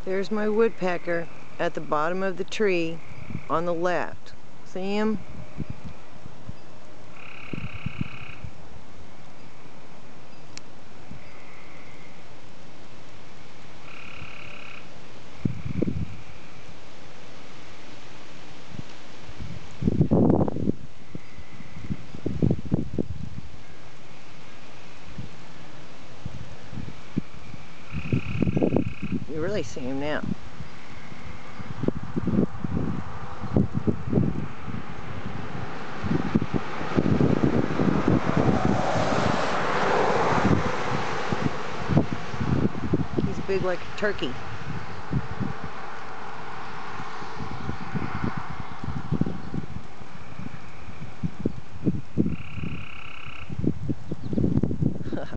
There's my woodpecker at the bottom of the tree on the left. See him? You really see him now. He's big like a turkey.